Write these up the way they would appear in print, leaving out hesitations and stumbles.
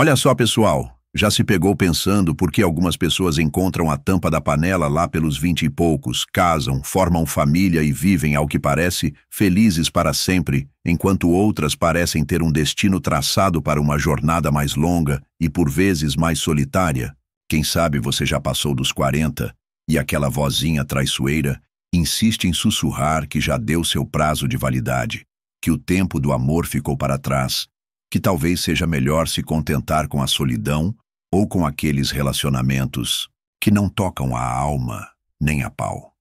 Olha só, pessoal, já se pegou pensando por que algumas pessoas encontram a tampa da panela lá pelos 20 e poucos, casam, formam família e vivem, ao que parece, felizes para sempre, enquanto outras parecem ter um destino traçado para uma jornada mais longa e, por vezes, mais solitária? Quem sabe você já passou dos 40 e aquela vozinha traiçoeira insiste em sussurrar que já deu seu prazo de validade, que o tempo do amor ficou para trás, que talvez seja melhor se contentar com a solidão ou com aqueles relacionamentos que não tocam a alma nem a pau.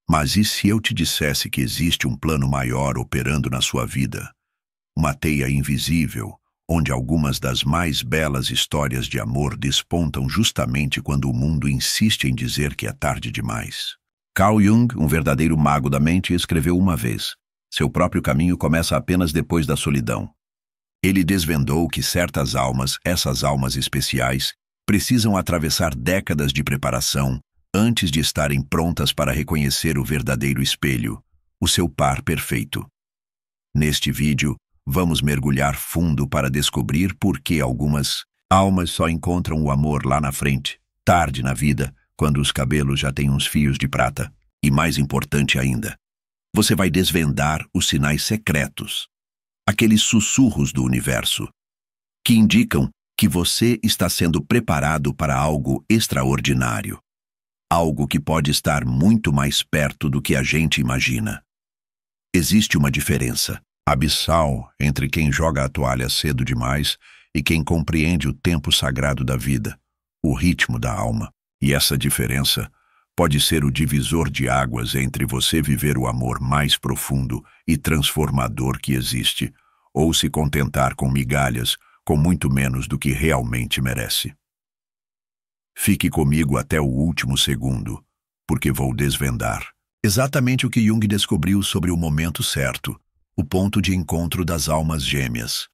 Mas e se eu te dissesse que existe um plano maior operando na sua vida? Uma teia invisível, onde algumas das mais belas histórias de amor despontam justamente quando o mundo insiste em dizer que é tarde demais. Carl Jung, um verdadeiro mago da mente, escreveu uma vez: seu próprio caminho começa apenas depois da solidão. Ele desvendou que certas almas, essas almas especiais, precisam atravessar décadas de preparação antes de estarem prontas para reconhecer o verdadeiro espelho, o seu par perfeito. Neste vídeo, vamos mergulhar fundo para descobrir por que algumas almas só encontram o amor lá na frente, tarde na vida, quando os cabelos já têm uns fios de prata. E mais importante ainda, você vai desvendar os sinais secretos, aqueles sussurros do universo, que indicam que você está sendo preparado para algo extraordinário, algo que pode estar muito mais perto do que a gente imagina. Existe uma diferença abissal entre quem joga a toalha cedo demais e quem compreende o tempo sagrado da vida, o ritmo da alma. E essa diferença pode ser o divisor de águas entre você viver o amor mais profundo e transformador que existe, ou se contentar com migalhas, com muito menos do que realmente merece. Fique comigo até o último segundo, porque vou desvendar exatamente o que Jung descobriu sobre o momento certo, o ponto de encontro das almas gêmeas.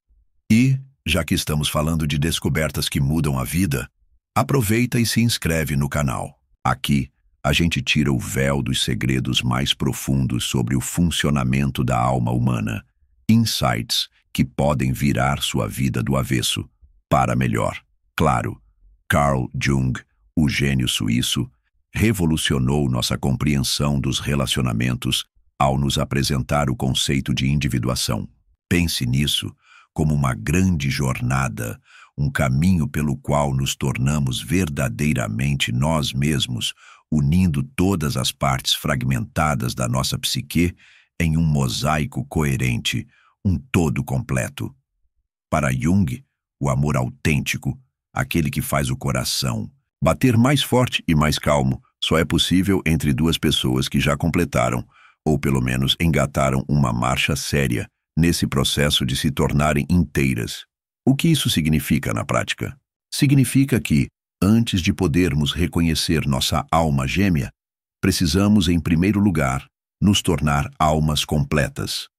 E, já que estamos falando de descobertas que mudam a vida, aproveita e se inscreve no canal. Aqui, a gente tira o véu dos segredos mais profundos sobre o funcionamento da alma humana. Insights que podem virar sua vida do avesso, para melhor. Claro, Carl Jung, o gênio suíço, revolucionou nossa compreensão dos relacionamentos ao nos apresentar o conceito de individuação. Pense nisso como uma grande jornada, um caminho pelo qual nos tornamos verdadeiramente nós mesmos, unindo todas as partes fragmentadas da nossa psique em um mosaico coerente, um todo completo. Para Jung, o amor autêntico, aquele que faz o coração bater mais forte e mais calmo, só é possível entre duas pessoas que já completaram, ou pelo menos engataram uma marcha séria nesse processo de se tornarem inteiras. O que isso significa na prática? Significa que, antes de podermos reconhecer nossa alma gêmea, precisamos, em primeiro lugar, nos tornar almas completas.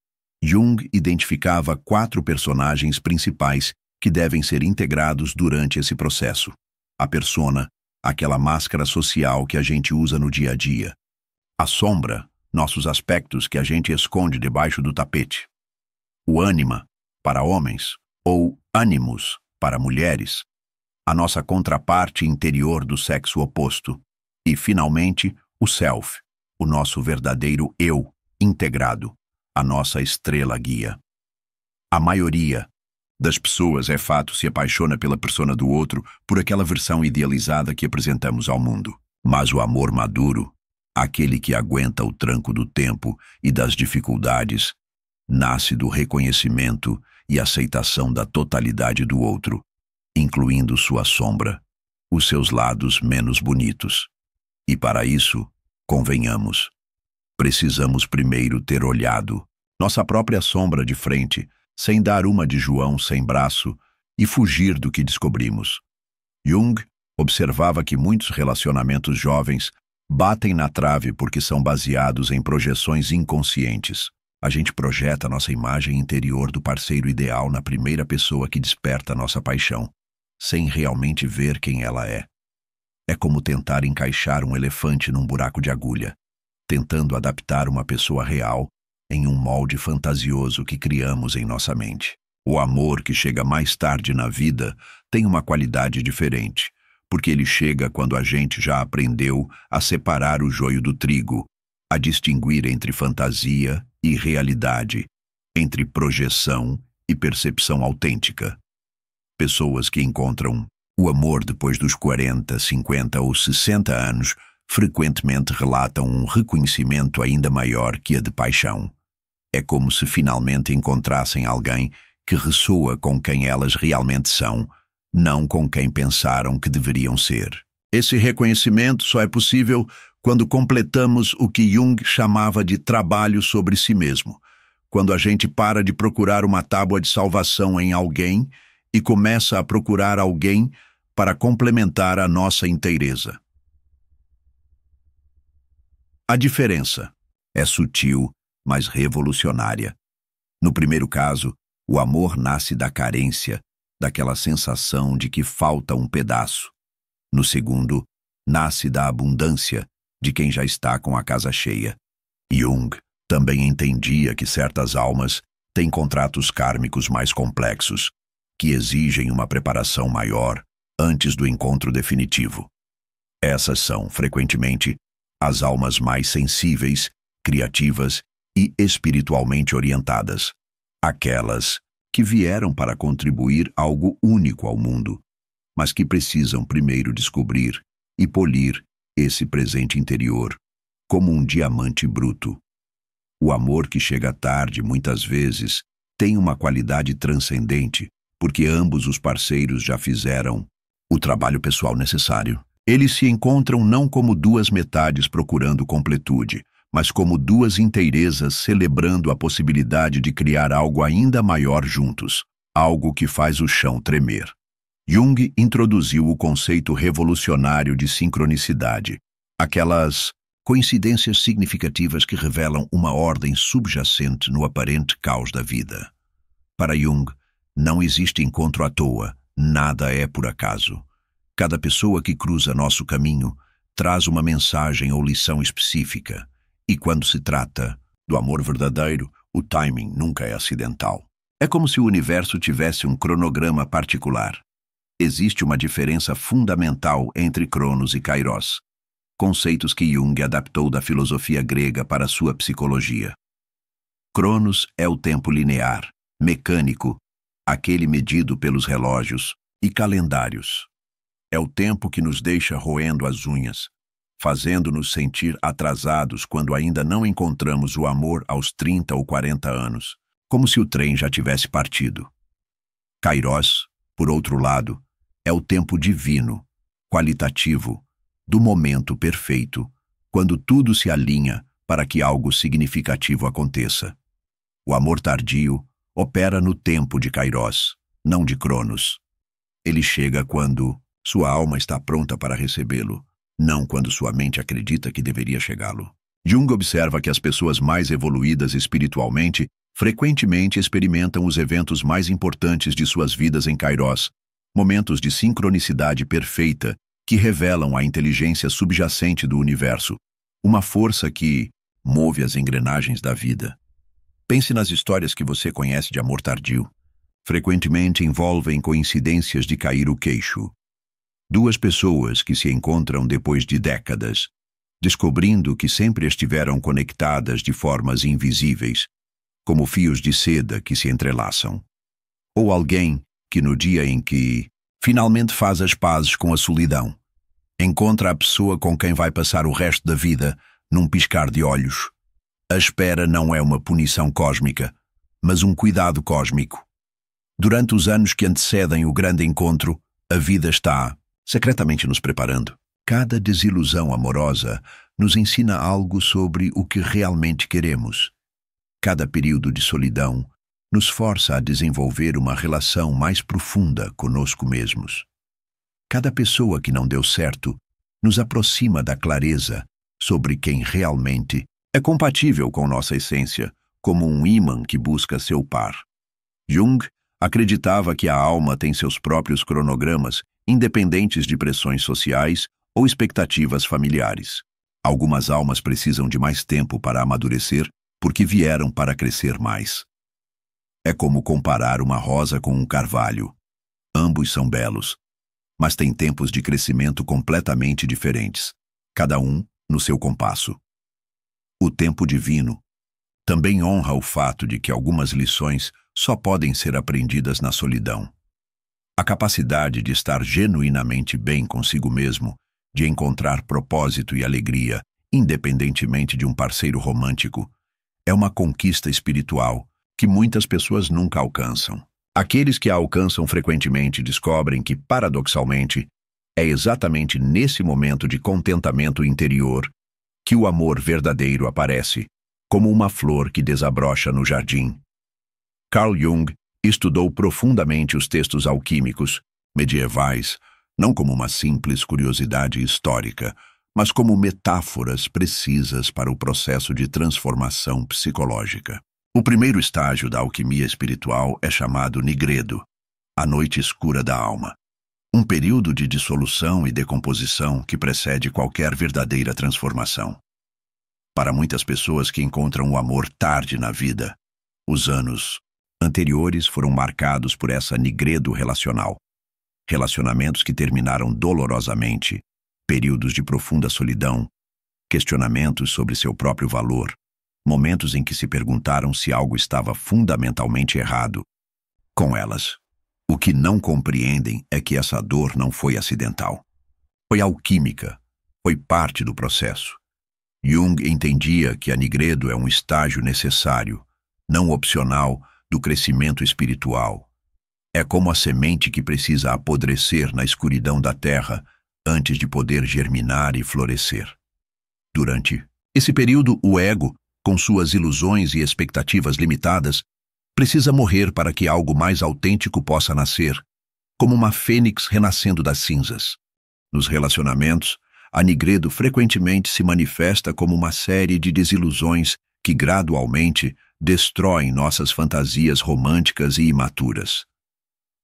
Jung identificava 4 personagens principais que devem ser integrados durante esse processo. A persona, aquela máscara social que a gente usa no dia a dia. A sombra, nossos aspectos que a gente esconde debaixo do tapete. O ânima, para homens, ou ânimos, para mulheres. A nossa contraparte interior do sexo oposto. E, finalmente, o self, o nosso verdadeiro eu, integrado, a nossa estrela guia. A maioria das pessoas, é fato, se apaixona pela persona do outro por aquela versão idealizada que apresentamos ao mundo. Mas o amor maduro, aquele que aguenta o tranco do tempo e das dificuldades, nasce do reconhecimento e aceitação da totalidade do outro, incluindo sua sombra, os seus lados menos bonitos. E para isso, convenhamos, precisamos primeiro ter olhado nossa própria sombra de frente, sem dar uma de João sem braço, e fugir do que descobrimos. Jung observava que muitos relacionamentos jovens batem na trave porque são baseados em projeções inconscientes. A gente projeta nossa imagem interior do parceiro ideal na primeira pessoa que desperta nossa paixão, sem realmente ver quem ela é. É como tentar encaixar um elefante num buraco de agulha, tentando adaptar uma pessoa real em um molde fantasioso que criamos em nossa mente. O amor que chega mais tarde na vida tem uma qualidade diferente, porque ele chega quando a gente já aprendeu a separar o joio do trigo, a distinguir entre fantasia e realidade, entre projeção e percepção autêntica. Pessoas que encontram o amor depois dos 40, 50 ou 60 anos frequentemente relatam um reconhecimento ainda maior que a de paixão. É como se finalmente encontrassem alguém que ressoa com quem elas realmente são, não com quem pensaram que deveriam ser. Esse reconhecimento só é possível quando completamos o que Jung chamava de trabalho sobre si mesmo, quando a gente para de procurar uma tábua de salvação em alguém e começa a procurar alguém para complementar a nossa inteireza. A diferença é sutil, mas revolucionária. No primeiro caso, o amor nasce da carência, daquela sensação de que falta um pedaço. No segundo, nasce da abundância de quem já está com a casa cheia. Jung também entendia que certas almas têm contratos kármicos mais complexos, que exigem uma preparação maior antes do encontro definitivo. Essas são, frequentemente, as almas mais sensíveis, criativas e espiritualmente orientadas, aquelas que vieram para contribuir algo único ao mundo, mas que precisam primeiro descobrir e polir esse presente interior como um diamante bruto. O amor que chega tarde, muitas vezes, tem uma qualidade transcendente, porque ambos os parceiros já fizeram o trabalho pessoal necessário. Eles se encontram não como duas metades procurando completude, mas como duas inteirezas celebrando a possibilidade de criar algo ainda maior juntos, algo que faz o chão tremer. Jung introduziu o conceito revolucionário de sincronicidade, aquelas coincidências significativas que revelam uma ordem subjacente no aparente caos da vida. Para Jung, não existe encontro à toa, nada é por acaso. Cada pessoa que cruza nosso caminho traz uma mensagem ou lição específica, e quando se trata do amor verdadeiro, o timing nunca é acidental. É como se o universo tivesse um cronograma particular. Existe uma diferença fundamental entre Cronos e Kairos, conceitos que Jung adaptou da filosofia grega para sua psicologia. Cronos é o tempo linear, mecânico, aquele medido pelos relógios e calendários. É o tempo que nos deixa roendo as unhas, fazendo-nos sentir atrasados quando ainda não encontramos o amor aos 30 ou 40 anos, como se o trem já tivesse partido. Kairos, por outro lado, é o tempo divino, qualitativo, do momento perfeito, quando tudo se alinha para que algo significativo aconteça. O amor tardio opera no tempo de Kairos, não de Cronos. Ele chega quando sua alma está pronta para recebê-lo, não quando sua mente acredita que deveria chegá-lo. Jung observa que as pessoas mais evoluídas espiritualmente frequentemente experimentam os eventos mais importantes de suas vidas em Kairos, momentos de sincronicidade perfeita que revelam a inteligência subjacente do universo, uma força que move as engrenagens da vida. Pense nas histórias que você conhece de amor tardio. Frequentemente envolvem coincidências de cair o queixo. Duas pessoas que se encontram depois de décadas, descobrindo que sempre estiveram conectadas de formas invisíveis, como fios de seda que se entrelaçam. Ou alguém que no dia em que finalmente faz as pazes com a solidão, encontra a pessoa com quem vai passar o resto da vida num piscar de olhos. A espera não é uma punição cósmica, mas um cuidado cósmico. Durante os anos que antecedem o grande encontro, a vida está secretamente nos preparando. Cada desilusão amorosa nos ensina algo sobre o que realmente queremos. Cada período de solidão nos força a desenvolver uma relação mais profunda conosco mesmos. Cada pessoa que não deu certo nos aproxima da clareza sobre quem realmente é compatível com nossa essência, como um ímã que busca seu par. Jung acreditava que a alma tem seus próprios cronogramas, independentes de pressões sociais ou expectativas familiares. Algumas almas precisam de mais tempo para amadurecer porque vieram para crescer mais. É como comparar uma rosa com um carvalho. Ambos são belos, mas têm tempos de crescimento completamente diferentes, cada um no seu compasso. O tempo divino também honra o fato de que algumas lições só podem ser aprendidas na solidão. A capacidade de estar genuinamente bem consigo mesmo, de encontrar propósito e alegria, independentemente de um parceiro romântico, é uma conquista espiritual que muitas pessoas nunca alcançam. Aqueles que a alcançam frequentemente descobrem que, paradoxalmente, é exatamente nesse momento de contentamento interior que o amor verdadeiro aparece, como uma flor que desabrocha no jardim. Carl Jung estudou profundamente os textos alquímicos medievais, não como uma simples curiosidade histórica, mas como metáforas precisas para o processo de transformação psicológica. O primeiro estágio da alquimia espiritual é chamado nigredo, a noite escura da alma. Um período de dissolução e decomposição que precede qualquer verdadeira transformação. Para muitas pessoas que encontram o amor tarde na vida, os anos anteriores foram marcados por essa nigredo relacional. Relacionamentos que terminaram dolorosamente, períodos de profunda solidão, questionamentos sobre seu próprio valor, momentos em que se perguntaram se algo estava fundamentalmente errado com elas. O que não compreendem é que essa dor não foi acidental. Foi alquímica, foi parte do processo. Jung entendia que a nigredo é um estágio necessário, não opcional, do crescimento espiritual. É como a semente que precisa apodrecer na escuridão da terra antes de poder germinar e florescer. Durante esse período, o ego, com suas ilusões e expectativas limitadas, precisa morrer para que algo mais autêntico possa nascer, como uma fênix renascendo das cinzas. Nos relacionamentos, a nigredo frequentemente se manifesta como uma série de desilusões que gradualmente destroem nossas fantasias românticas e imaturas.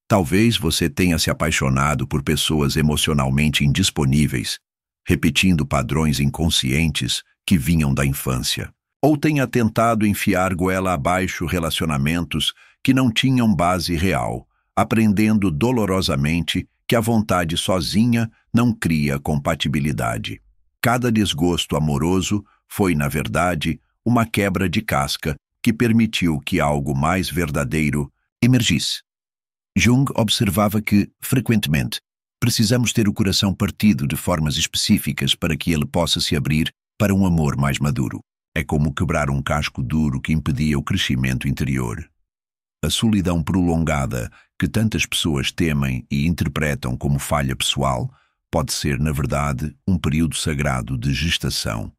Talvez você tenha se apaixonado por pessoas emocionalmente indisponíveis, repetindo padrões inconscientes que vinham da infância. Ou tenha tentado enfiar goela abaixo relacionamentos que não tinham base real, aprendendo dolorosamente que a vontade sozinha não cria compatibilidade. Cada desgosto amoroso foi, na verdade, uma quebra de casca que permitiu que algo mais verdadeiro emergisse. Jung observava que, frequentemente, precisamos ter o coração partido de formas específicas para que ele possa se abrir para um amor mais maduro. É como quebrar um casco duro que impedia o crescimento interior. A solidão prolongada, que tantas pessoas temem e interpretam como falha pessoal, pode ser, na verdade, um período sagrado de gestação.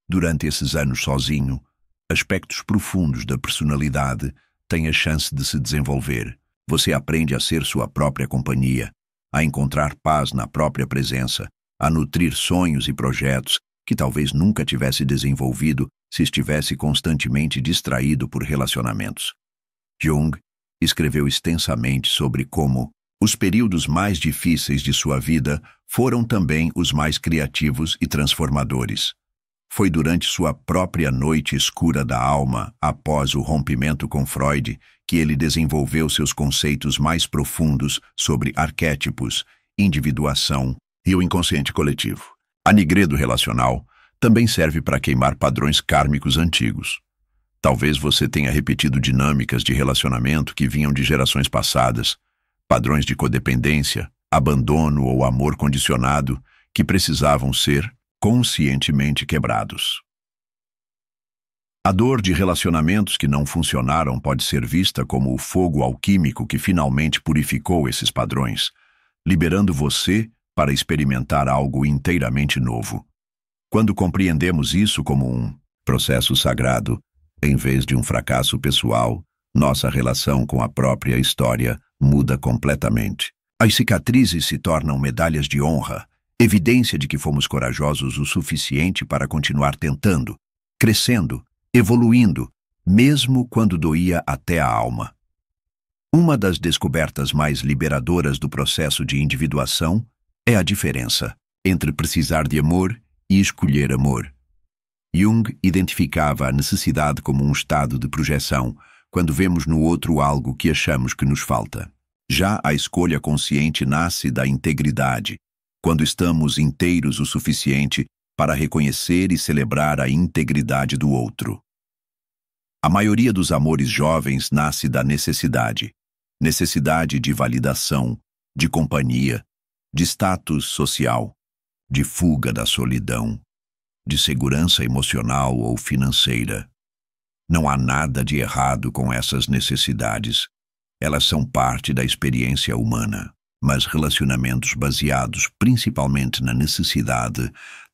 Durante esses anos sozinho, aspectos profundos da personalidade têm a chance de se desenvolver. Você aprende a ser sua própria companhia, a encontrar paz na própria presença, a nutrir sonhos e projetos que talvez nunca tivesse desenvolvido se estivesse constantemente distraído por relacionamentos. Jung escreveu extensamente sobre como os períodos mais difíceis de sua vida foram também os mais criativos e transformadores. Foi durante sua própria noite escura da alma, após o rompimento com Freud, que ele desenvolveu seus conceitos mais profundos sobre arquétipos, individuação e o inconsciente coletivo. A nigredo relacional também serve para queimar padrões kármicos antigos. Talvez você tenha repetido dinâmicas de relacionamento que vinham de gerações passadas, padrões de codependência, abandono ou amor condicionado que precisavam ser conscientemente quebrados. A dor de relacionamentos que não funcionaram pode ser vista como o fogo alquímico que finalmente purificou esses padrões, liberando você para experimentar algo inteiramente novo. Quando compreendemos isso como um processo sagrado, em vez de um fracasso pessoal, nossa relação com a própria história muda completamente. As cicatrizes se tornam medalhas de honra, evidência de que fomos corajosos o suficiente para continuar tentando, crescendo, evoluindo, mesmo quando doía até a alma. Uma das descobertas mais liberadoras do processo de individuação é a diferença entre precisar de amor e escolher amor. Jung identificava a necessidade como um estado de projeção, quando vemos no outro algo que achamos que nos falta. Já a escolha consciente nasce da integridade, quando estamos inteiros o suficiente para reconhecer e celebrar a integridade do outro. A maioria dos amores jovens nasce da necessidade de validação, de companhia, de status social, de fuga da solidão, de segurança emocional ou financeira. Não há nada de errado com essas necessidades. Elas são parte da experiência humana, mas relacionamentos baseados principalmente na necessidade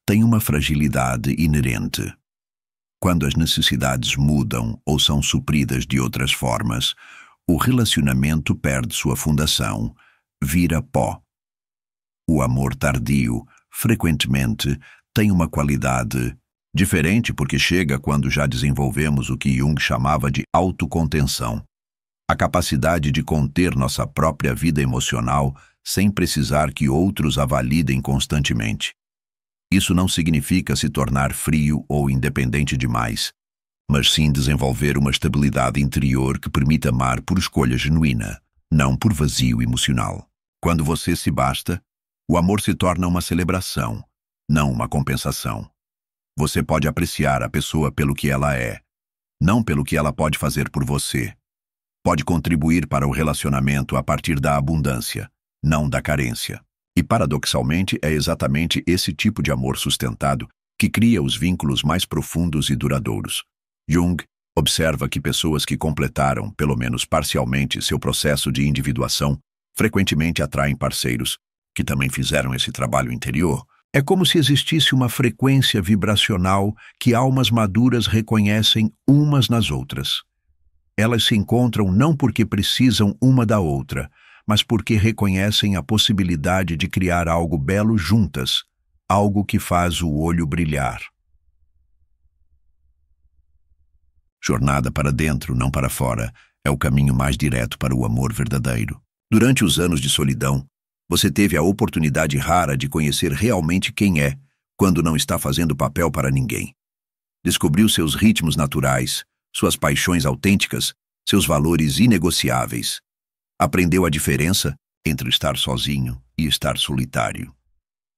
têm uma fragilidade inerente. Quando as necessidades mudam ou são supridas de outras formas, o relacionamento perde sua fundação, vira pó. O amor tardio, frequentemente, tem uma qualidade diferente porque chega quando já desenvolvemos o que Jung chamava de autocontenção. A capacidade de conter nossa própria vida emocional sem precisar que outros a validem constantemente. Isso não significa se tornar frio ou independente demais, mas sim desenvolver uma estabilidade interior que permita amar por escolha genuína, não por vazio emocional. Quando você se basta, o amor se torna uma celebração, não uma compensação. Você pode apreciar a pessoa pelo que ela é, não pelo que ela pode fazer por você. Pode contribuir para o relacionamento a partir da abundância, não da carência. E, paradoxalmente, é exatamente esse tipo de amor sustentado que cria os vínculos mais profundos e duradouros. Jung observa que pessoas que completaram, pelo menos parcialmente, seu processo de individuação, frequentemente atraem parceiros que também fizeram esse trabalho interior. É como se existisse uma frequência vibracional que almas maduras reconhecem umas nas outras. Elas se encontram não porque precisam uma da outra, mas porque reconhecem a possibilidade de criar algo belo juntas, algo que faz o olho brilhar. Jornada para dentro, não para fora, é o caminho mais direto para o amor verdadeiro. Durante os anos de solidão, você teve a oportunidade rara de conhecer realmente quem é, quando não está fazendo papel para ninguém. Descobriu seus ritmos naturais, suas paixões autênticas, seus valores inegociáveis. Aprendeu a diferença entre estar sozinho e estar solitário.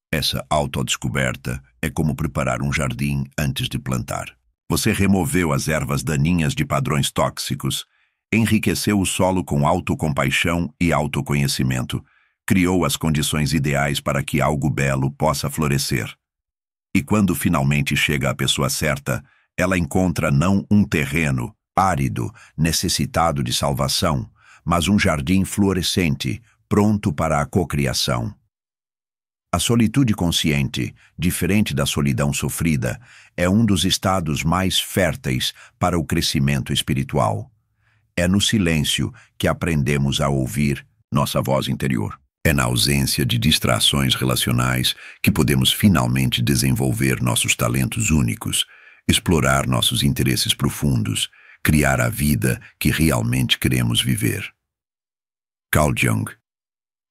Essa autodescoberta é como preparar um jardim antes de plantar. Você removeu as ervas daninhas de padrões tóxicos, enriqueceu o solo com autocompaixão e autoconhecimento, criou as condições ideais para que algo belo possa florescer. E quando finalmente chega a pessoa certa, ela encontra não um terreno árido, necessitado de salvação, mas um jardim florescente, pronto para a cocriação. A solitude consciente, diferente da solidão sofrida, é um dos estados mais férteis para o crescimento espiritual. É no silêncio que aprendemos a ouvir nossa voz interior. É na ausência de distrações relacionais que podemos finalmente desenvolver nossos talentos únicos, explorar nossos interesses profundos, criar a vida que realmente queremos viver. Carl Jung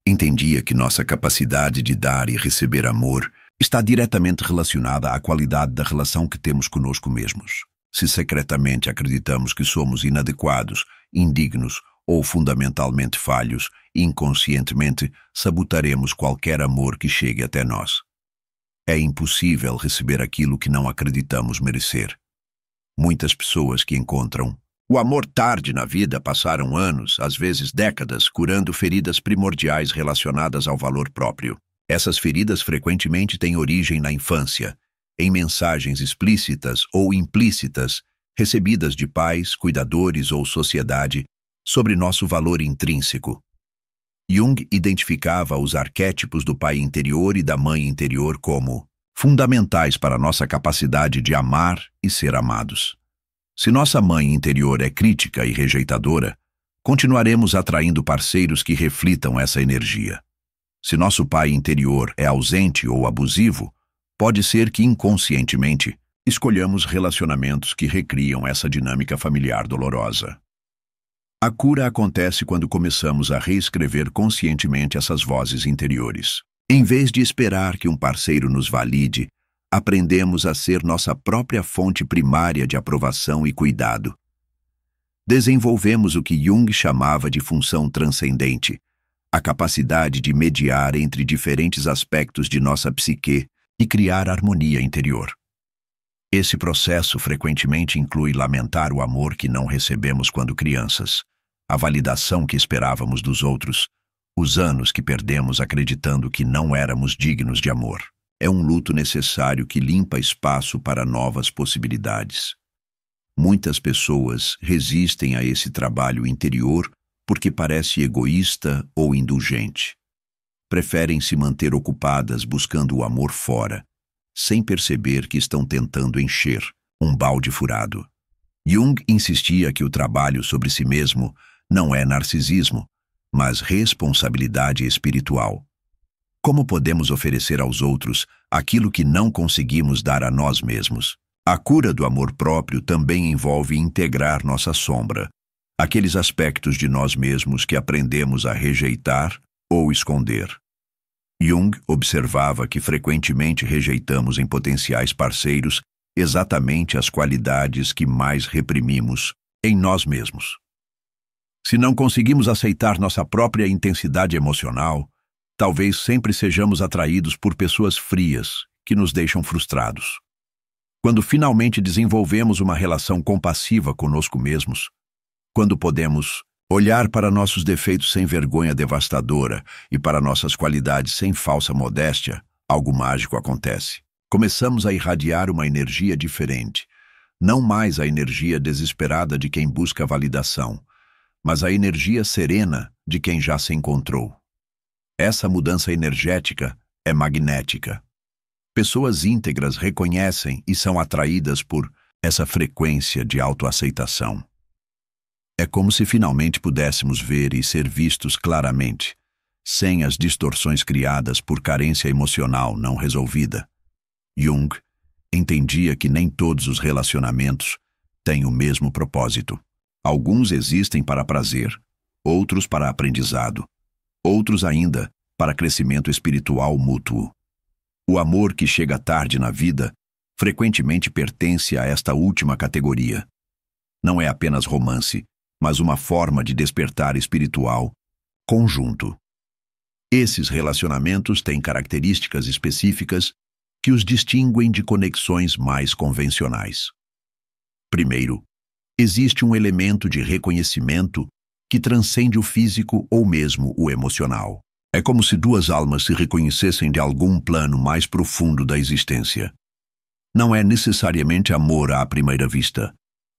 entendia que nossa capacidade de dar e receber amor está diretamente relacionada à qualidade da relação que temos conosco mesmos. Se secretamente acreditamos que somos inadequados, indignos ou fundamentalmente falhos, inconscientemente sabotaremos qualquer amor que chegue até nós. É impossível receber aquilo que não acreditamos merecer. Muitas pessoas que encontram o amor tarde na vida passaram anos, às vezes décadas, curando feridas primordiais relacionadas ao valor próprio. Essas feridas frequentemente têm origem na infância, em mensagens explícitas ou implícitas, recebidas de pais, cuidadores ou sociedade, sobre nosso valor intrínseco. Jung identificava os arquétipos do pai interior e da mãe interior como fundamentais para nossa capacidade de amar e ser amados. Se nossa mãe interior é crítica e rejeitadora, continuaremos atraindo parceiros que reflitam essa energia. Se nosso pai interior é ausente ou abusivo, pode ser que inconscientemente escolhamos relacionamentos que recriam essa dinâmica familiar dolorosa. A cura acontece quando começamos a reescrever conscientemente essas vozes interiores. Em vez de esperar que um parceiro nos valide, aprendemos a ser nossa própria fonte primária de aprovação e cuidado. Desenvolvemos o que Jung chamava de função transcendente, a capacidade de mediar entre diferentes aspectos de nossa psique e criar harmonia interior. Esse processo frequentemente inclui lamentar o amor que não recebemos quando crianças, a validação que esperávamos dos outros, os anos que perdemos acreditando que não éramos dignos de amor. É um luto necessário que limpa espaço para novas possibilidades. Muitas pessoas resistem a esse trabalho interior porque parece egoísta ou indulgente. Preferem se manter ocupadas buscando o amor fora, sem perceber que estão tentando encher um balde furado. Jung insistia que o trabalho sobre si mesmo não é narcisismo, mas responsabilidade espiritual. Como podemos oferecer aos outros aquilo que não conseguimos dar a nós mesmos? A cura do amor próprio também envolve integrar nossa sombra, aqueles aspectos de nós mesmos que aprendemos a rejeitar ou esconder. Jung observava que frequentemente rejeitamos em potenciais parceiros exatamente as qualidades que mais reprimimos em nós mesmos. Se não conseguimos aceitar nossa própria intensidade emocional, talvez sempre sejamos atraídos por pessoas frias que nos deixam frustrados. Quando finalmente desenvolvemos uma relação compassiva conosco mesmos, quando podemos olhar para nossos defeitos sem vergonha devastadora e para nossas qualidades sem falsa modéstia, algo mágico acontece. Começamos a irradiar uma energia diferente, não mais a energia desesperada de quem busca validação, mas a energia serena de quem já se encontrou. Essa mudança energética é magnética. Pessoas íntegras reconhecem e são atraídas por essa frequência de autoaceitação. É como se finalmente pudéssemos ver e ser vistos claramente, sem as distorções criadas por carência emocional não resolvida. Jung entendia que nem todos os relacionamentos têm o mesmo propósito. Alguns existem para prazer, outros para aprendizado, outros ainda para crescimento espiritual mútuo. O amor que chega tarde na vida frequentemente pertence a esta última categoria. Não é apenas romance, mas uma forma de despertar espiritual conjunto. Esses relacionamentos têm características específicas que os distinguem de conexões mais convencionais. Primeiro, existe um elemento de reconhecimento que transcende o físico ou mesmo o emocional. É como se duas almas se reconhecessem de algum plano mais profundo da existência. Não é necessariamente amor à primeira vista,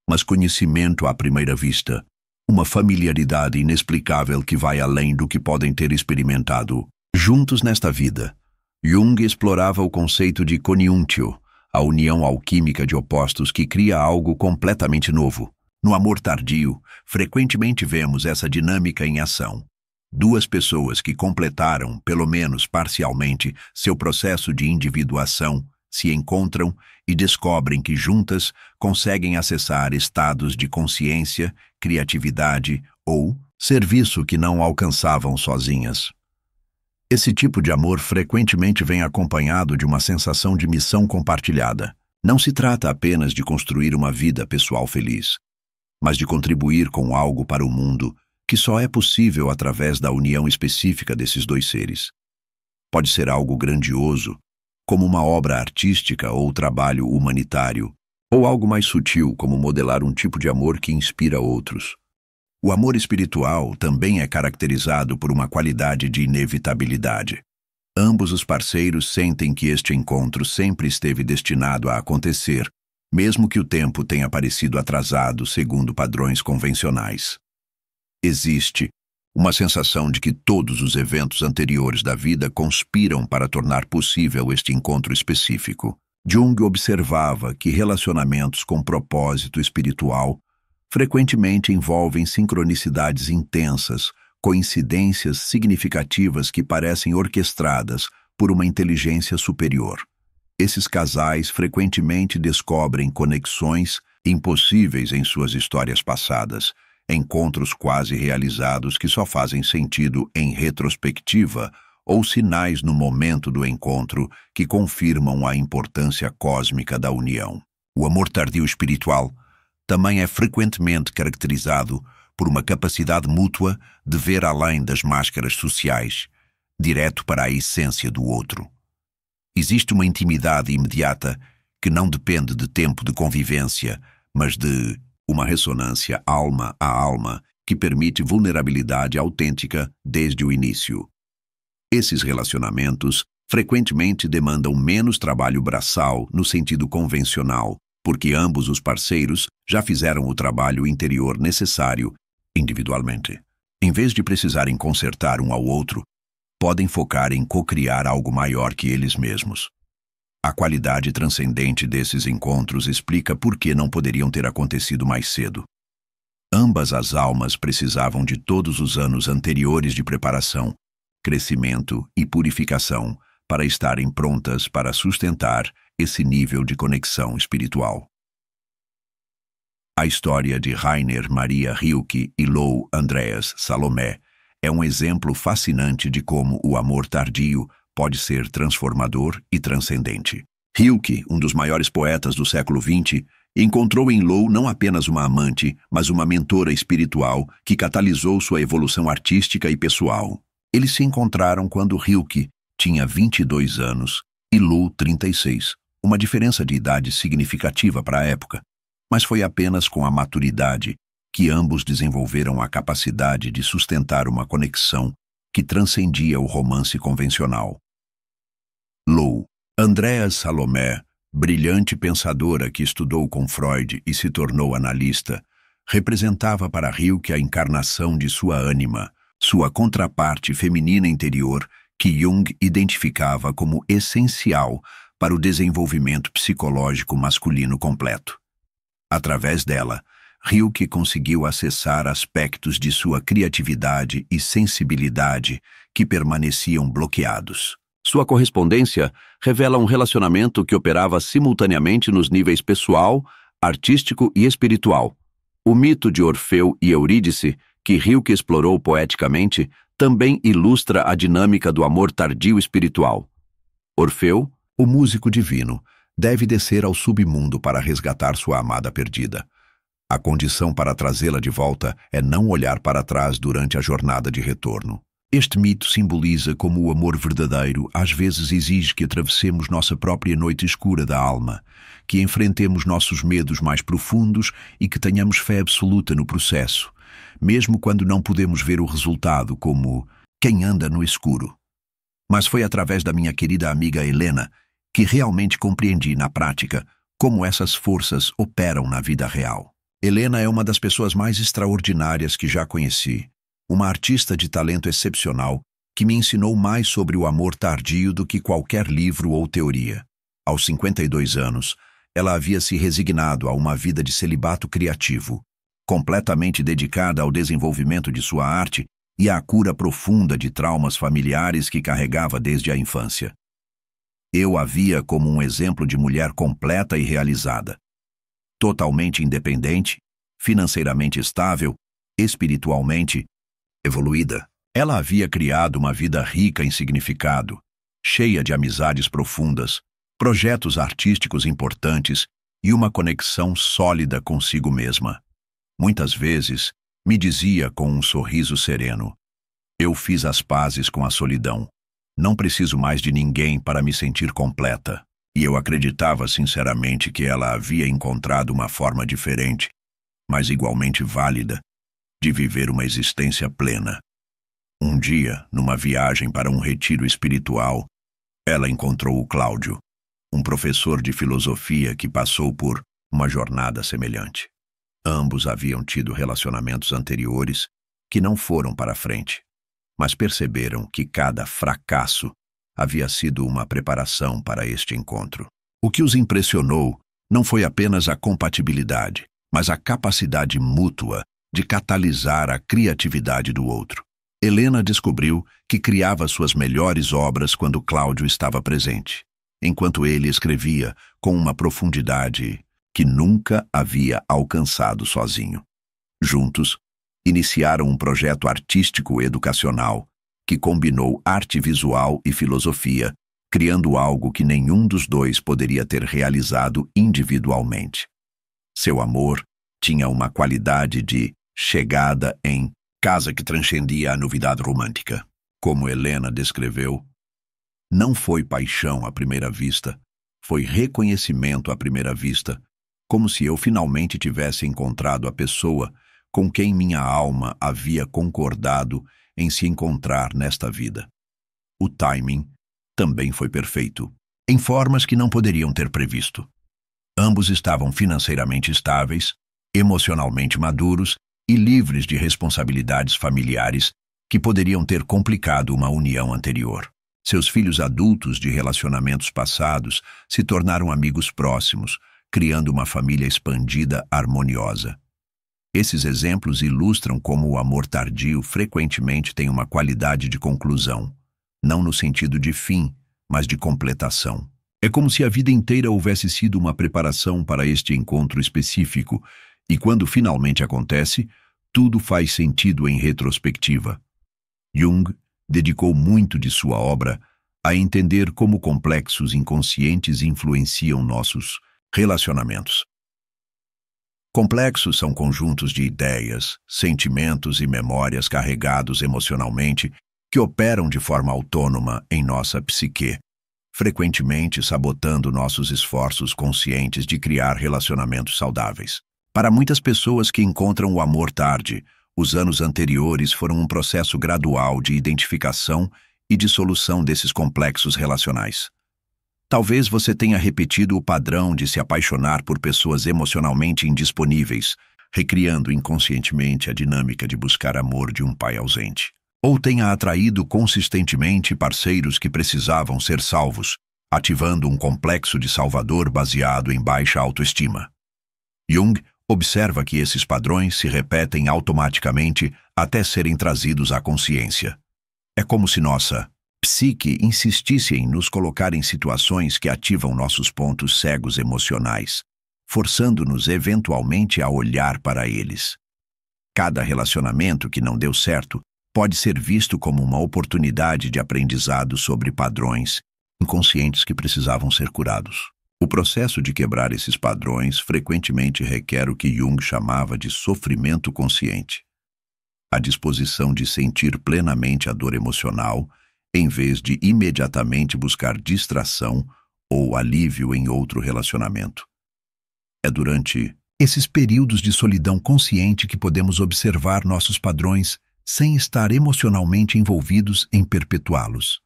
mas conhecimento à primeira vista, uma familiaridade inexplicável que vai além do que podem ter experimentado juntos nesta vida. Jung explorava o conceito de conjunctio, a união alquímica de opostos que cria algo completamente novo. No amor tardio, frequentemente vemos essa dinâmica em ação. Duas pessoas que completaram, pelo menos parcialmente, seu processo de individuação se encontram e descobrem que juntas conseguem acessar estados de consciência, criatividade ou serviço que não alcançavam sozinhas. Esse tipo de amor frequentemente vem acompanhado de uma sensação de missão compartilhada. Não se trata apenas de construir uma vida pessoal feliz, mas de contribuir com algo para o mundo que só é possível através da união específica desses dois seres. Pode ser algo grandioso, como uma obra artística ou trabalho humanitário, ou algo mais sutil, como modelar um tipo de amor que inspira outros. O amor espiritual também é caracterizado por uma qualidade de inevitabilidade. Ambos os parceiros sentem que este encontro sempre esteve destinado a acontecer, mesmo que o tempo tenha parecido atrasado segundo padrões convencionais. Existe uma sensação de que todos os eventos anteriores da vida conspiram para tornar possível este encontro específico. Jung observava que relacionamentos com propósito espiritual frequentemente envolvem sincronicidades intensas, coincidências significativas que parecem orquestradas por uma inteligência superior. Esses casais frequentemente descobrem conexões impossíveis em suas histórias passadas, encontros quase realizados que só fazem sentido em retrospectiva ou sinais no momento do encontro que confirmam a importância cósmica da união. O amor tardio espiritual também é frequentemente caracterizado por uma capacidade mútua de ver além das máscaras sociais, direto para a essência do outro. Existe uma intimidade imediata que não depende de tempo de convivência, mas de uma ressonância alma a alma que permite vulnerabilidade autêntica desde o início. Esses relacionamentos frequentemente demandam menos trabalho braçal no sentido convencional, porque ambos os parceiros já fizeram o trabalho interior necessário individualmente. Em vez de precisarem consertar um ao outro, podem focar em co-criar algo maior que eles mesmos. A qualidade transcendente desses encontros explica por que não poderiam ter acontecido mais cedo. Ambas as almas precisavam de todos os anos anteriores de preparação, crescimento e purificação para estarem prontas para sustentar esse nível de conexão espiritual. A história de Rainer Maria Rilke e Lou Andreas Salomé é um exemplo fascinante de como o amor tardio pode ser transformador e transcendente. Rilke, um dos maiores poetas do século XX, encontrou em Lou não apenas uma amante, mas uma mentora espiritual que catalisou sua evolução artística e pessoal. Eles se encontraram quando Rilke tinha 22 anos e Lou 36, uma diferença de idade significativa para a época, mas foi apenas com a maturidade que ambos desenvolveram a capacidade de sustentar uma conexão que transcendia o romance convencional. Lou Andreas Salomé, brilhante pensadora que estudou com Freud e se tornou analista, representava para Rilke a encarnação de sua ânima, sua contraparte feminina interior que Jung identificava como essencial para o desenvolvimento psicológico masculino completo. Através dela, Rilke conseguiu acessar aspectos de sua criatividade e sensibilidade que permaneciam bloqueados. Sua correspondência revela um relacionamento que operava simultaneamente nos níveis pessoal, artístico e espiritual. O mito de Orfeu e Eurídice, que Rilke explorou poeticamente, também ilustra a dinâmica do amor tardio espiritual. Orfeu, o músico divino, deve descer ao submundo para resgatar sua amada perdida. A condição para trazê-la de volta é não olhar para trás durante a jornada de retorno. Este mito simboliza como o amor verdadeiro às vezes exige que atravessemos nossa própria noite escura da alma, que enfrentemos nossos medos mais profundos e que tenhamos fé absoluta no processo, mesmo quando não podemos ver o resultado como quem anda no escuro. Mas foi através da minha querida amiga Helena que realmente compreendi na prática como essas forças operam na vida real. Helena é uma das pessoas mais extraordinárias que já conheci, uma artista de talento excepcional que me ensinou mais sobre o amor tardio do que qualquer livro ou teoria. Aos 52 anos, ela havia se resignado a uma vida de celibato criativo, completamente dedicada ao desenvolvimento de sua arte e à cura profunda de traumas familiares que carregava desde a infância. Eu a via como um exemplo de mulher completa e realizada, totalmente independente, financeiramente estável, espiritualmente evoluída. Ela havia criado uma vida rica em significado, cheia de amizades profundas, projetos artísticos importantes e uma conexão sólida consigo mesma. Muitas vezes, me dizia com um sorriso sereno: eu fiz as pazes com a solidão. Não preciso mais de ninguém para me sentir completa. E eu acreditava sinceramente que ela havia encontrado uma forma diferente, mas igualmente válida, de viver uma existência plena. Um dia, numa viagem para um retiro espiritual, ela encontrou o Cláudio, um professor de filosofia que passou por uma jornada semelhante. Ambos haviam tido relacionamentos anteriores que não foram para frente, mas perceberam que cada fracasso havia sido uma preparação para este encontro. O que os impressionou não foi apenas a compatibilidade, mas a capacidade mútua de catalisar a criatividade do outro. Helena descobriu que criava suas melhores obras quando Cláudio estava presente, enquanto ele escrevia com uma profundidade que nunca havia alcançado sozinho. Juntos, iniciaram um projeto artístico educacional que combinou arte visual e filosofia, criando algo que nenhum dos dois poderia ter realizado individualmente. Seu amor tinha uma qualidade de chegada em casa que transcendia a novidade romântica. Como Helena descreveu, não foi paixão à primeira vista, foi reconhecimento à primeira vista, como se eu finalmente tivesse encontrado a pessoa com quem minha alma havia concordado em se encontrar nesta vida. O timing também foi perfeito, em formas que não poderiam ter previsto. Ambos estavam financeiramente estáveis, emocionalmente maduros e livres de responsabilidades familiares que poderiam ter complicado uma união anterior. Seus filhos adultos de relacionamentos passados se tornaram amigos próximos, criando uma família expandida harmoniosa. Esses exemplos ilustram como o amor tardio frequentemente tem uma qualidade de conclusão, não no sentido de fim, mas de completação. É como se a vida inteira houvesse sido uma preparação para este encontro específico, e quando finalmente acontece, tudo faz sentido em retrospectiva. Jung dedicou muito de sua obra a entender como complexos inconscientes influenciam nossos relacionamentos. Complexos são conjuntos de ideias, sentimentos e memórias carregados emocionalmente que operam de forma autônoma em nossa psique, frequentemente sabotando nossos esforços conscientes de criar relacionamentos saudáveis. Para muitas pessoas que encontram o amor tarde, os anos anteriores foram um processo gradual de identificação e dissolução desses complexos relacionais. Talvez você tenha repetido o padrão de se apaixonar por pessoas emocionalmente indisponíveis, recriando inconscientemente a dinâmica de buscar amor de um pai ausente. Ou tenha atraído consistentemente parceiros que precisavam ser salvos, ativando um complexo de salvador baseado em baixa autoestima. Jung observa que esses padrões se repetem automaticamente até serem trazidos à consciência. É como se nossa psique insistisse em nos colocar em situações que ativam nossos pontos cegos emocionais, forçando-nos eventualmente a olhar para eles. Cada relacionamento que não deu certo pode ser visto como uma oportunidade de aprendizado sobre padrões inconscientes que precisavam ser curados. O processo de quebrar esses padrões frequentemente requer o que Jung chamava de sofrimento consciente. A disposição de sentir plenamente a dor emocional, em vez de imediatamente buscar distração ou alívio em outro relacionamento. É durante esses períodos de solidão consciente que podemos observar nossos padrões sem estar emocionalmente envolvidos em perpetuá-los.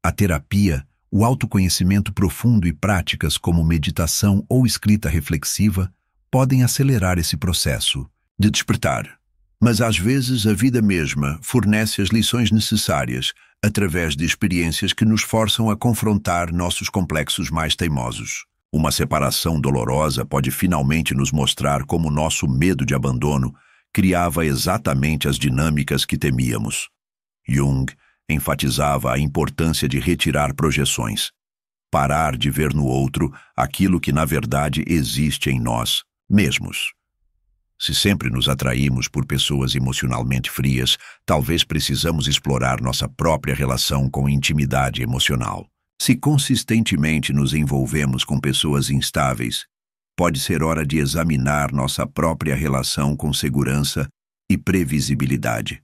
A terapia, o autoconhecimento profundo e práticas como meditação ou escrita reflexiva podem acelerar esse processo de despertar. Mas às vezes a vida mesma fornece as lições necessárias através de experiências que nos forçam a confrontar nossos complexos mais teimosos. Uma separação dolorosa pode finalmente nos mostrar como nosso medo de abandono criava exatamente as dinâmicas que temíamos. Jung enfatizava a importância de retirar projeções, parar de ver no outro aquilo que na verdade existe em nós mesmos. Se sempre nos atraímos por pessoas emocionalmente frias, talvez precisamos explorar nossa própria relação com intimidade emocional. Se consistentemente nos envolvemos com pessoas instáveis, pode ser hora de examinar nossa própria relação com segurança e previsibilidade.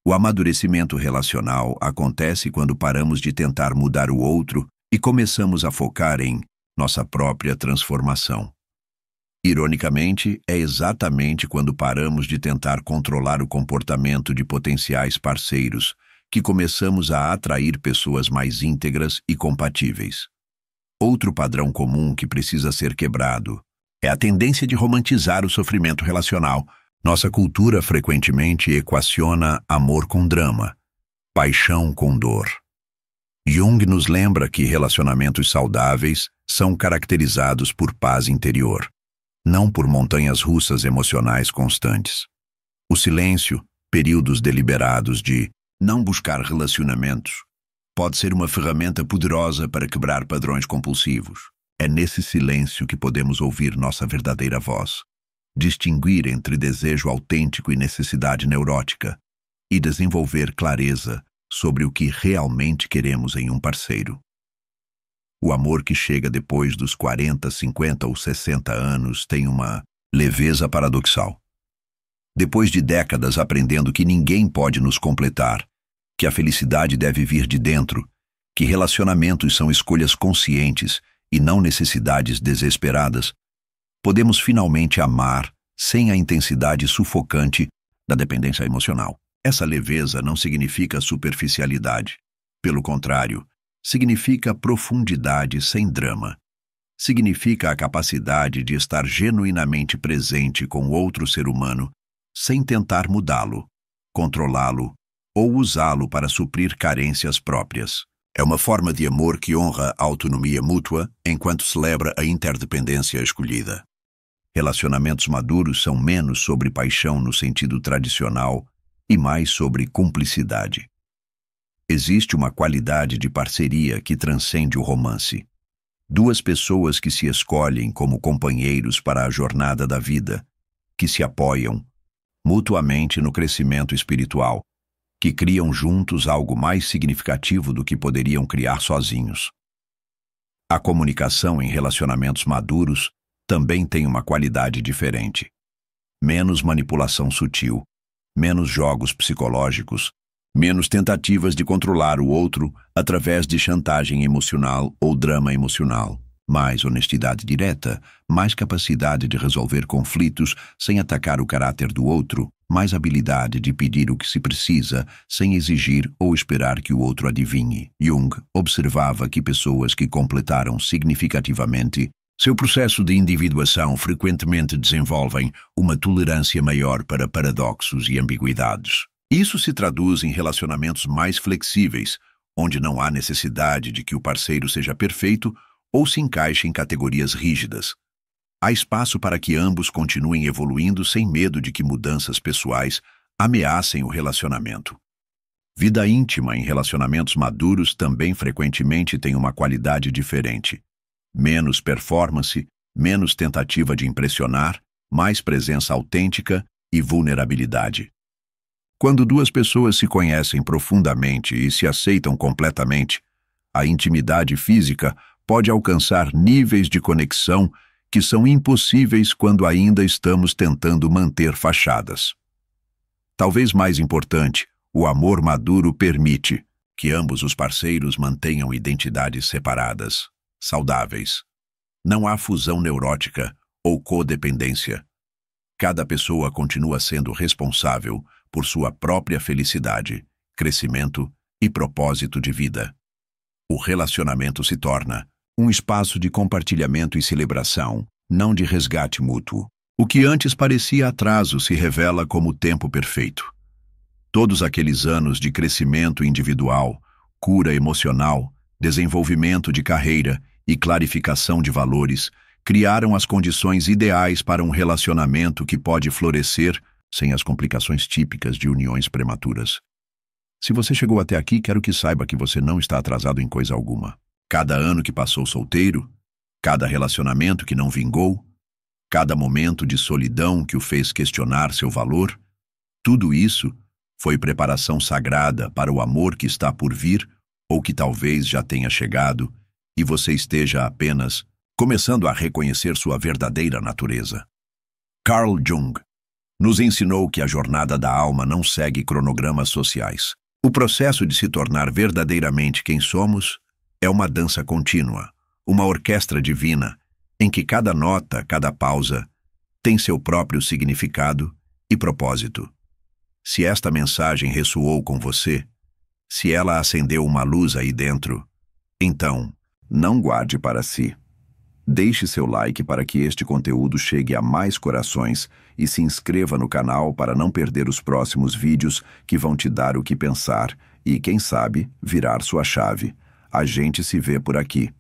O amadurecimento relacional acontece quando paramos de tentar mudar o outro e começamos a focar em nossa própria transformação. Ironicamente, é exatamente quando paramos de tentar controlar o comportamento de potenciais parceiros que começamos a atrair pessoas mais íntegras e compatíveis. Outro padrão comum que precisa ser quebrado é a tendência de romantizar o sofrimento relacional. Nossa cultura frequentemente equaciona amor com drama, paixão com dor. Jung nos lembra que relacionamentos saudáveis são caracterizados por paz interior, não por montanhas russas emocionais constantes. O silêncio, períodos deliberados de não buscar relacionamentos, pode ser uma ferramenta poderosa para quebrar padrões compulsivos. É nesse silêncio que podemos ouvir nossa verdadeira voz, distinguir entre desejo autêntico e necessidade neurótica, e desenvolver clareza sobre o que realmente queremos em um parceiro. O amor que chega depois dos 40, 50 ou 60 anos tem uma Leveza paradoxal. Depois de décadas aprendendo que ninguém pode nos completar, que a felicidade deve vir de dentro, que relacionamentos são escolhas conscientes e não necessidades desesperadas, podemos finalmente amar sem a intensidade sufocante da dependência emocional. Essa leveza não significa superficialidade. Pelo contrário, significa profundidade sem drama. Significa a capacidade de estar genuinamente presente com outro ser humano sem tentar mudá-lo, controlá-lo ou usá-lo para suprir carências próprias. É uma forma de amor que honra a autonomia mútua enquanto celebra a interdependência escolhida. Relacionamentos maduros são menos sobre paixão no sentido tradicional e mais sobre cumplicidade. Existe uma qualidade de parceria que transcende o romance. Duas pessoas que se escolhem como companheiros para a jornada da vida, que se apoiam mutuamente no crescimento espiritual, que criam juntos algo mais significativo do que poderiam criar sozinhos. A comunicação em relacionamentos maduros também tem uma qualidade diferente. Menos manipulação sutil, menos jogos psicológicos, menos tentativas de controlar o outro através de chantagem emocional ou drama emocional. Mais honestidade direta, mais capacidade de resolver conflitos sem atacar o caráter do outro, mais habilidade de pedir o que se precisa sem exigir ou esperar que o outro adivinhe. Jung observava que pessoas que completaram significativamente seu processo de individuação frequentemente desenvolvem uma tolerância maior para paradoxos e ambiguidades. Isso se traduz em relacionamentos mais flexíveis, onde não há necessidade de que o parceiro seja perfeito ou se encaixe em categorias rígidas. Há espaço para que ambos continuem evoluindo sem medo de que mudanças pessoais ameacem o relacionamento. Vida íntima em relacionamentos maduros também frequentemente tem uma qualidade diferente. Menos performance, menos tentativa de impressionar, mais presença autêntica e vulnerabilidade. Quando duas pessoas se conhecem profundamente e se aceitam completamente, a intimidade física pode alcançar níveis de conexão que são impossíveis quando ainda estamos tentando manter fachadas. Talvez mais importante, o amor maduro permite que ambos os parceiros mantenham identidades separadas, saudáveis. Não há fusão neurótica ou codependência. Cada pessoa continua sendo responsável por sua própria felicidade, crescimento e propósito de vida. O relacionamento se torna um espaço de compartilhamento e celebração, não de resgate mútuo. O que antes parecia atraso se revela como tempo perfeito. Todos aqueles anos de crescimento individual, cura emocional, desenvolvimento de carreira e clarificação de valores criaram as condições ideais para um relacionamento que pode florescer sem as complicações típicas de uniões prematuras. Se você chegou até aqui, quero que saiba que você não está atrasado em coisa alguma. Cada ano que passou solteiro, cada relacionamento que não vingou, cada momento de solidão que o fez questionar seu valor, tudo isso foi preparação sagrada para o amor que está por vir ou que talvez já tenha chegado e você esteja apenas começando a reconhecer sua verdadeira natureza. Carl Jung nos ensinou que a jornada da alma não segue cronogramas sociais. O processo de se tornar verdadeiramente quem somos é uma dança contínua, uma orquestra divina, em que cada nota, cada pausa, tem seu próprio significado e propósito. Se esta mensagem ressoou com você, se ela acendeu uma luz aí dentro, então, não guarde para si. Deixe seu like para que este conteúdo chegue a mais corações e se inscreva no canal para não perder os próximos vídeos que vão te dar o que pensar e, quem sabe, virar sua chave. A gente se vê por aqui.